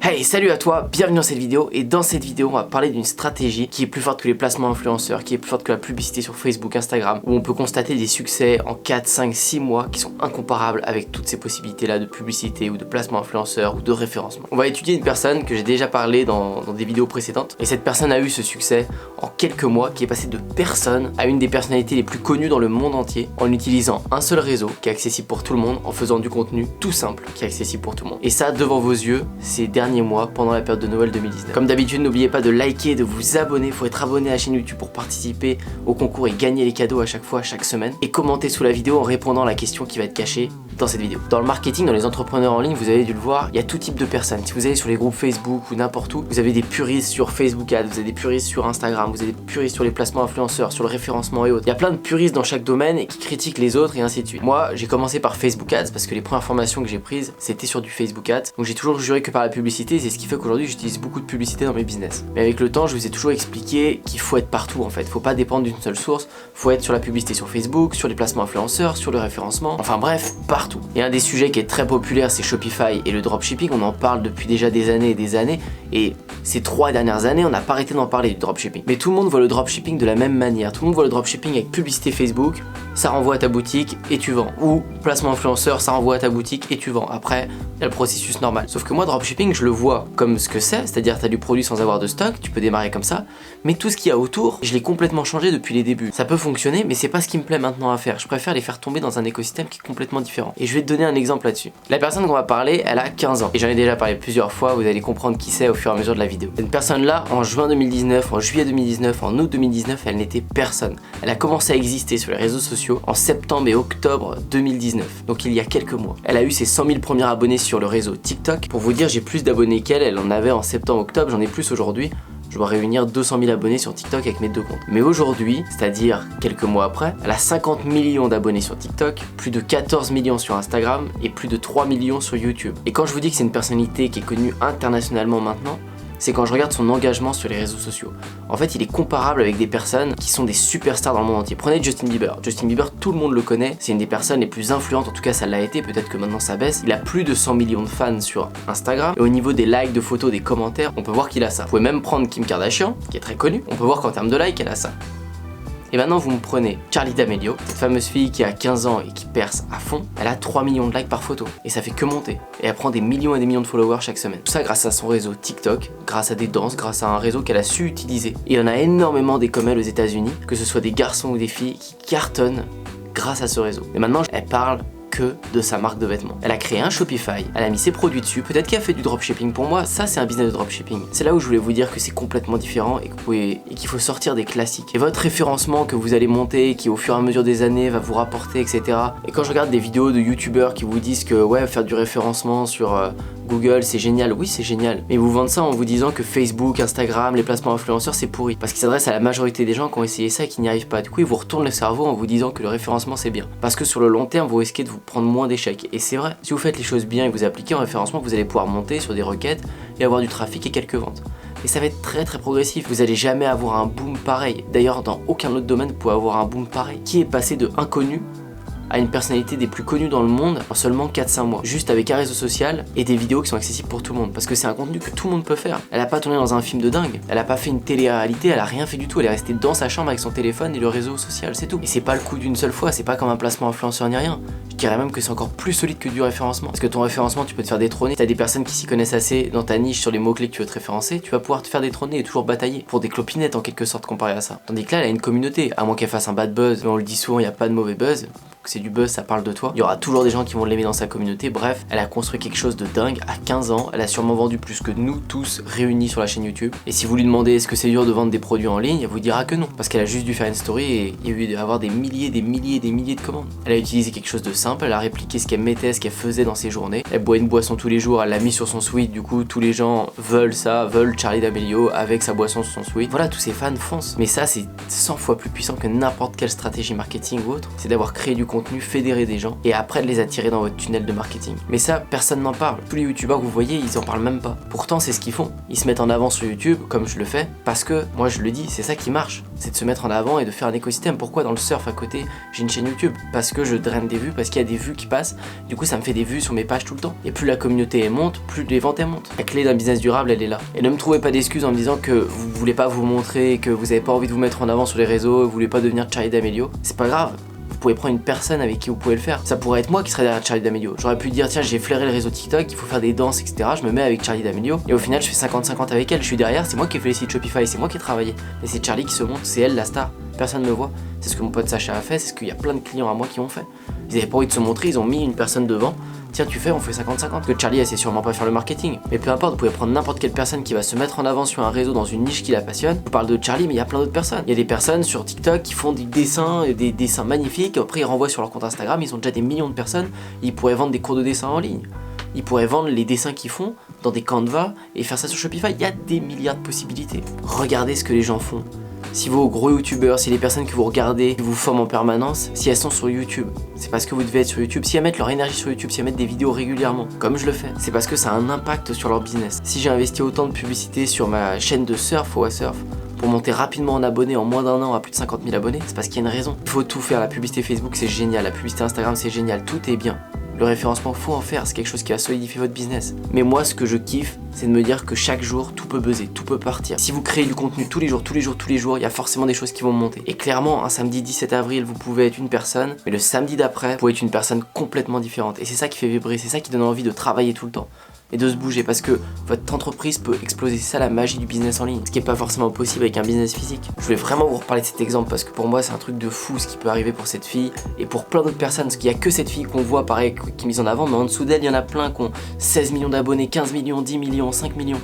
Hey, salut à toi, bienvenue dans cette vidéo. Et dans cette vidéo on va parler d'une stratégie qui est plus forte que les placements influenceurs, qui est plus forte que la publicité sur Facebook, Instagram, où on peut constater des succès en 4, 5, 6 mois qui sont incomparables avec toutes ces possibilités là de publicité ou de placement influenceur ou de référencement. On va étudier une personne que j'ai déjà parlé dans des vidéos précédentes, et cette personne a eu ce succès en quelques mois, qui est passé de personne à une des personnalités les plus connues dans le monde entier en utilisant un seul réseau qui est accessible pour tout le monde, en faisant du contenu tout simple qui est accessible pour tout le monde. Et ça devant vos yeux, c'est derniers mois pendant la période de Noël 2019. Comme d'habitude, n'oubliez pas de liker, de vous abonner, faut être abonné à la chaîne YouTube pour participer au concours et gagner les cadeaux à chaque fois, chaque semaine, et commenter sous la vidéo en répondant à la question qui va être cachée dans cette vidéo. Dans le marketing, dans les entrepreneurs en ligne, vous avez dû le voir, il y a tout type de personnes. Si vous allez sur les groupes Facebook ou n'importe où, vous avez des puristes sur Facebook Ads, vous avez des puristes sur Instagram, vous avez des puristes sur les placements influenceurs, sur le référencement et autres. Il y a plein de puristes dans chaque domaine et qui critiquent les autres et ainsi de suite. Moi, j'ai commencé par Facebook Ads parce que les premières formations que j'ai prises, c'était sur du Facebook Ads. Donc j'ai toujours juré que par la publicité, c'est ce qui fait qu'aujourd'hui j'utilise beaucoup de publicité dans mes business. Mais avec le temps, je vous ai toujours expliqué qu'il faut être partout en fait. Faut pas dépendre d'une seule source, faut être sur la publicité sur Facebook, sur les placements influenceurs, sur le référencement, enfin bref, partout. Et un des sujets qui est très populaire, c'est Shopify et le dropshipping. On en parle depuis déjà des années, et ces 3 dernières années, on n'a pas arrêté d'en parler du dropshipping. Mais tout le monde voit le dropshipping de la même manière. Tout le monde voit le dropshipping avec publicité Facebook, ça renvoie à ta boutique et tu vends. Ou placement influenceur, ça renvoie à ta boutique et tu vends. Après, il y a le processus normal. Sauf que moi, dropshipping, je le vois comme ce que c'est-à-dire tu as du produit sans avoir de stock, tu peux démarrer comme ça, mais tout ce qu'il y a autour, je l'ai complètement changé depuis les débuts. Ça peut fonctionner, mais c'est pas ce qui me plaît maintenant à faire. Je préfère les faire tomber dans un écosystème qui est complètement différent. Et je vais te donner un exemple là-dessus. La personne qu'on va parler, elle a 15 ans. Et j'en ai déjà parlé plusieurs fois, vous allez comprendre qui c'est au fur et à mesure de la vidéo. Cette personne-là, en juin 2019, en juillet 2019, en août 2019, elle n'était personne. Elle a commencé à exister sur les réseaux sociaux en septembre et octobre 2019, donc il y a quelques mois. Elle a eu ses 100 000 premiers abonnés sur le réseau TikTok. Pour vous dire, j'ai plus d'abonnés qu'elle, elle en avait en septembre-octobre, j'en ai plus aujourd'hui. Je dois réunir 200 000 abonnés sur TikTok avec mes 2 comptes. Mais aujourd'hui, c'est-à-dire quelques mois après, elle a 50 millions d'abonnés sur TikTok, plus de 14 millions sur Instagram et plus de 3 millions sur YouTube. Et quand je vous dis que c'est une personnalité qui est connue internationalement maintenant, c'est quand je regarde son engagement sur les réseaux sociaux. En fait, il est comparable avec des personnes qui sont des superstars dans le monde entier. Prenez Justin Bieber. Justin Bieber, tout le monde le connaît. C'est une des personnes les plus influentes, en tout cas ça l'a été, peut-être que maintenant ça baisse. Il a plus de 100 millions de fans sur Instagram. Et au niveau des likes, de photos, des commentaires, on peut voir qu'il a ça. Vous pouvez même prendre Kim Kardashian, qui est très connue. On peut voir qu'en termes de likes, elle a ça. Et maintenant vous me prenez Charli D'Amelio, cette fameuse fille qui a 15 ans et qui perce à fond, elle a 3 millions de likes par photo, et ça fait que monter, et elle prend des millions et des millions de followers chaque semaine. Tout ça grâce à son réseau TikTok, grâce à des danses, grâce à un réseau qu'elle a su utiliser. Et il y en a énormément des comme elle aux États-Unis, que ce soit des garçons ou des filles qui cartonnent grâce à ce réseau. Et maintenant elle parle que de sa marque de vêtements. Elle a créé un Shopify, elle a mis ses produits dessus, peut-être qu'elle a fait du dropshipping. Pour moi, ça c'est un business de dropshipping. C'est là où je voulais vous dire que c'est complètement différent et qu'il faut sortir des classiques. Et votre référencement que vous allez monter, qui au fur et à mesure des années va vous rapporter, etc. Et quand je regarde des vidéos de youtubeurs qui vous disent que ouais, faire du référencement sur Google c'est génial, oui c'est génial, mais ils vous vendent ça en vous disant que Facebook, Instagram, les placements influenceurs c'est pourri, parce qu'ils s'adressent à la majorité des gens qui ont essayé ça et qui n'y arrivent pas. Du coup ils vous retournent le cerveau en vous disant que le référencement c'est bien, parce que sur le long terme vous risquez de vous prendre moins d'échecs. Et c'est vrai, si vous faites les choses bien et vous appliquez en référencement, vous allez pouvoir monter sur des requêtes et avoir du trafic et quelques ventes. Et ça va être très très progressif, vous allez jamais avoir un boom pareil. D'ailleurs dans aucun autre domaine vous pouvez avoir un boom pareil. Qui est passé de inconnu à une personnalité des plus connues dans le monde en seulement 4-5 mois, juste avec un réseau social et des vidéos qui sont accessibles pour tout le monde, parce que c'est un contenu que tout le monde peut faire. Elle a pas tourné dans un film de dingue, elle a pas fait une télé-réalité, elle a rien fait du tout, elle est restée dans sa chambre avec son téléphone et le réseau social, c'est tout. Et c'est pas le coup d'une seule fois, c'est pas comme un placement influenceur ni rien. Je dirais même que c'est encore plus solide que du référencement, parce que ton référencement tu peux te faire détrôner. T'as des personnes qui s'y connaissent assez dans ta niche sur les mots-clés que tu veux te référencer, tu vas pouvoir te faire détrôner et toujours batailler pour des clopinettes en quelque sorte comparé à ça. Tandis que là elle a une communauté, à moins qu'elle fasse un bad buzz, mais on le dit souvent, il y a pas de mauvais buzz. C'est du buzz, ça parle de toi. Il y aura toujours des gens qui vont l'aimer dans sa communauté. Bref, elle a construit quelque chose de dingue à 15 ans. Elle a sûrement vendu plus que nous tous réunis sur la chaîne YouTube. Et si vous lui demandez est-ce que c'est dur de vendre des produits en ligne, elle vous dira que non. Parce qu'elle a juste dû faire une story et il y a eu avoir des milliers de commandes. Elle a utilisé quelque chose de simple, elle a répliqué ce qu'elle mettait, ce qu'elle faisait dans ses journées. Elle boit une boisson tous les jours, elle l'a mis sur son sweat. Du coup, tous les gens veulent ça, veulent Charli D'Amelio avec sa boisson sur son sweat. Voilà, tous ces fans foncent. Mais ça, c'est 100 fois plus puissant que n'importe quelle stratégie marketing ou autre. C'est d'avoir créé du contenu, fédérer des gens et après de les attirer dans votre tunnel de marketing. Mais ça, personne n'en parle. Tous les youtubeurs que vous voyez, ils en parlent même pas. Pourtant, c'est ce qu'ils font. Ils se mettent en avant sur YouTube, comme je le fais, parce que, moi je le dis, c'est ça qui marche. C'est de se mettre en avant et de faire un écosystème. Pourquoi dans le surf à côté, j'ai une chaîne YouTube? Parce que je draine des vues, parce qu'il y a des vues qui passent. Du coup, ça me fait des vues sur mes pages tout le temps. Et plus la communauté elle monte, plus les ventes elles montent. La clé d'un business durable, elle est là. Et ne me trouvez pas d'excuses en me disant que vous voulez pas vous montrer, que vous avez pas envie de vous mettre en avant sur les réseaux, vous voulez pas devenir Charli D'Amelio. C'est pas grave. Vous pouvez prendre une personne avec qui vous pouvez le faire. Ça pourrait être moi qui serais derrière Charli D'Amelio. J'aurais pu dire tiens, j'ai flairé le réseau TikTok, il faut faire des danses, etc. Je me mets avec Charli D'Amelio et au final je fais 50-50 avec elle. Je suis derrière, c'est moi qui ai fait les sites Shopify, c'est moi qui ai travaillé. Et c'est Charli qui se montre, c'est elle la star. Personne ne me voit. C'est ce que mon pote Sacha a fait, c'est ce qu'il y a plein de clients à moi qui ont fait. Ils avaient pas envie de se montrer, ils ont mis une personne devant. Tiens, tu fais, on fait 50-50. Que Charli, elle sait sûrement pas faire le marketing. Mais peu importe, vous pouvez prendre n'importe quelle personne qui va se mettre en avant sur un réseau dans une niche qui la passionne. Je parle de Charli, mais il y a plein d'autres personnes. Il y a des personnes sur TikTok qui font des dessins magnifiques. Après, ils renvoient sur leur compte Instagram. Ils ont déjà des millions de personnes. Ils pourraient vendre des cours de dessin en ligne. Ils pourraient vendre les dessins qu'ils font dans des Canva et faire ça sur Shopify. Il y a des milliards de possibilités. Regardez ce que les gens font. Si vos gros youtubeurs, si les personnes que vous regardez, qui vous forment en permanence, si elles sont sur YouTube, c'est parce que vous devez être sur YouTube. Si elles mettent leur énergie sur YouTube, si elles mettent des vidéos régulièrement, comme je le fais, c'est parce que ça a un impact sur leur business. Si j'ai investi autant de publicité sur ma chaîne de surf, OASurf, pour monter rapidement en abonnés en moins d'un an à plus de 50 000 abonnés, c'est parce qu'il y a une raison. Il faut tout faire, la publicité Facebook c'est génial, la publicité Instagram c'est génial, tout est bien. Le référencement, faut en faire, c'est quelque chose qui va solidifier votre business. Mais moi, ce que je kiffe, c'est de me dire que chaque jour, tout peut buzzer, tout peut partir. Si vous créez du contenu tous les jours, il y a forcément des choses qui vont monter. Et clairement, un samedi 17 avril, vous pouvez être une personne, mais le samedi d'après, vous pouvez être une personne complètement différente. Et c'est ça qui fait vibrer, c'est ça qui donne envie de travailler tout le temps. Et de se bouger parce que votre entreprise peut exploser. C'est ça la magie du business en ligne, ce qui est pas forcément possible avec un business physique. Je voulais vraiment vous reparler de cet exemple parce que pour moi c'est un truc de fou ce qui peut arriver pour cette fille et pour plein d'autres personnes, parce qu'il y a que cette fille qu'on voit pareil qui est mise en avant, mais en dessous d'elle il y en a plein qui ont 16 millions d'abonnés, 15 millions, 10 millions, 5 millions.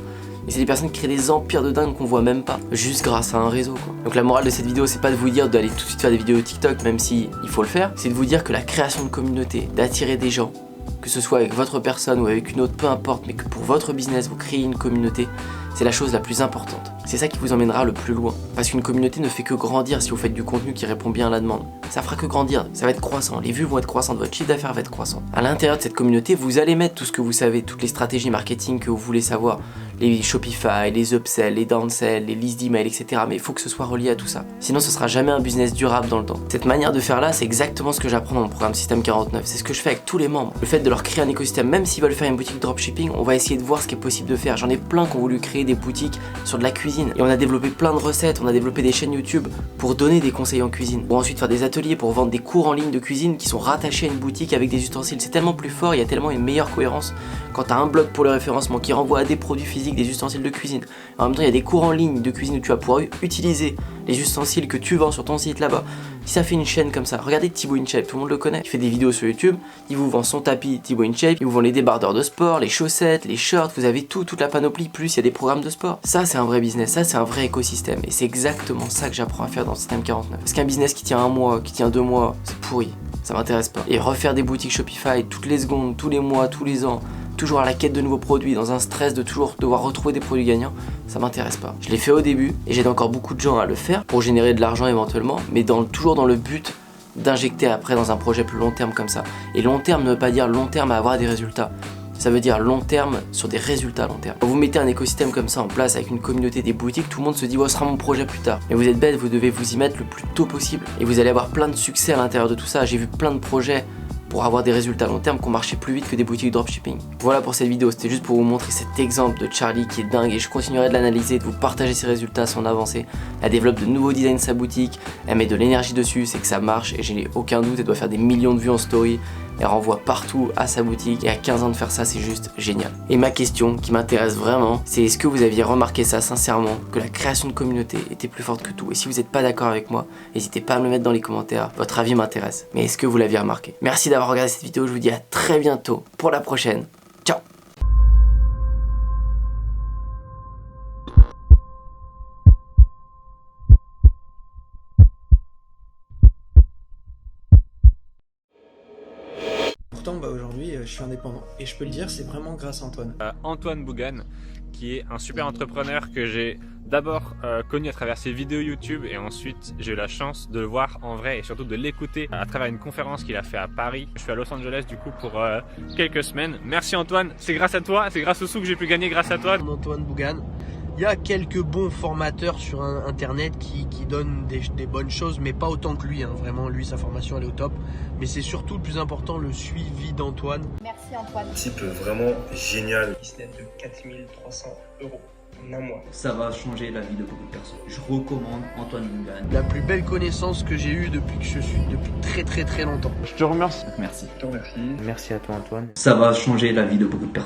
Et c'est des personnes qui créent des empires de dingue qu'on voit même pas, juste grâce à un réseau quoi. Donc la morale de cette vidéo, c'est pas de vous dire d'aller tout de suite faire des vidéos TikTok, même si il faut le faire, c'est de vous dire que la création de communauté, d'attirer des gens, que ce soit avec votre personne ou avec une autre, peu importe, mais que pour votre business, vous créez une communauté, c'est la chose la plus importante. C'est ça qui vous emmènera le plus loin. Parce qu'une communauté ne fait que grandir si vous faites du contenu qui répond bien à la demande. Ça fera que grandir, ça va être croissant, les vues vont être croissantes, votre chiffre d'affaires va être croissant. À l'intérieur de cette communauté, vous allez mettre tout ce que vous savez, toutes les stratégies marketing que vous voulez savoir, les Shopify, les upsells, les downsells, les listes d'emails, etc. Mais il faut que ce soit relié à tout ça. Sinon, ce sera jamais un business durable dans le temps. Cette manière de faire là, c'est exactement ce que j'apprends dans mon programme Système 49. C'est ce que je fais avec tous les membres. Le fait de leur créer un écosystème, même s'ils veulent faire une boutique dropshipping, on va essayer de voir ce qui est possible de faire. J'en ai plein qui ont voulu créer des boutiques sur de la cuisine. Et on a développé plein de recettes, on a développé des chaînes YouTube pour donner des conseils en cuisine. Pour ensuite faire des ateliers, pour vendre des cours en ligne de cuisine qui sont rattachés à une boutique avec des ustensiles. C'est tellement plus fort, il y a tellement une meilleure cohérence quand t'as un blog pour le référencement qui renvoie à des produits physiques, des ustensiles de cuisine. En même temps, il y a des cours en ligne de cuisine où tu vas pouvoir utiliser les ustensiles que tu vends sur ton site là-bas. Si ça fait une chaîne comme ça, regardez Thibaut InShape, tout le monde le connaît. Il fait des vidéos sur YouTube, il vous vend son tapis Thibaut InShape, il vous vend les débardeurs de sport, les chaussettes, les shorts, vous avez tout, toute la panoplie, plus il y a des programmes de sport. Ça, c'est un vrai business, ça, c'est un vrai écosystème. Et c'est exactement ça que j'apprends à faire dans le Système 49. Parce qu'un business qui tient un mois, qui tient 2 mois, c'est pourri. Ça m'intéresse pas. Et refaire des boutiques Shopify toutes les secondes, tous les mois, tous les ans, toujours à la quête de nouveaux produits, dans un stress de toujours devoir retrouver des produits gagnants, ça m'intéresse pas. Je l'ai fait au début et j'aide encore beaucoup de gens à le faire pour générer de l'argent éventuellement, mais toujours dans le but d'injecter après dans un projet plus long terme comme ça. Et long terme ne veut pas dire long terme à avoir des résultats. Ça veut dire long terme sur des résultats long terme. Quand vous mettez un écosystème comme ça en place avec une communauté des boutiques, tout le monde se dit oh, ce sera mon projet plus tard. Mais vous êtes bête, vous devez vous y mettre le plus tôt possible. Et vous allez avoir plein de succès à l'intérieur de tout ça. J'ai vu plein de projets pour avoir des résultats long terme qui ont marché plus vite que des boutiques dropshipping. Voilà pour cette vidéo, c'était juste pour vous montrer cet exemple de Charli qui est dingue et je continuerai de l'analyser, de vous partager ses résultats, son avancée. Elle développe de nouveaux designs de sa boutique, elle met de l'énergie dessus, c'est que ça marche et j'ai aucun doute, elle doit faire des millions de vues en story. Elle renvoie partout à sa boutique et à 15 ans de faire ça, c'est juste génial. Et ma question qui m'intéresse vraiment, c'est est-ce que vous aviez remarqué ça sincèrement, que la création de communauté était plus forte que tout? Et si vous n'êtes pas d'accord avec moi, n'hésitez pas à me le mettre dans les commentaires, votre avis m'intéresse. Mais est-ce que vous l'aviez remarqué? Merci d'avoir regardé cette vidéo, je vous dis à très bientôt pour la prochaine. Ciao. Pourtant, aujourd'hui, je suis indépendant. Et je peux le dire, c'est vraiment grâce à Antoine. Antoine Bougan, qui est un super entrepreneur que j'ai d'abord connu à travers ses vidéos YouTube et ensuite j'ai eu la chance de le voir en vrai et surtout de l'écouter à travers une conférence qu'il a fait à Paris. Je suis à Los Angeles du coup pour quelques semaines. Merci Antoine, c'est grâce à toi, c'est grâce au sous que j'ai pu gagner grâce à toi. Antoine Bougan. Il y a quelques bons formateurs sur internet qui donnent des bonnes choses, mais pas autant que lui, hein. Vraiment, lui, sa formation elle est au top. Mais c'est surtout le plus important, le suivi d'Antoine. Merci Antoine. Type vraiment génial. Business de 4300 € en un mois. Ça va changer la vie de beaucoup de personnes. Je recommande Antoine Bougan. La plus belle connaissance que j'ai eue depuis que je suis, depuis très longtemps. Je te remercie. Merci. Je te remercie. Merci à toi Antoine. Ça va changer la vie de beaucoup de personnes.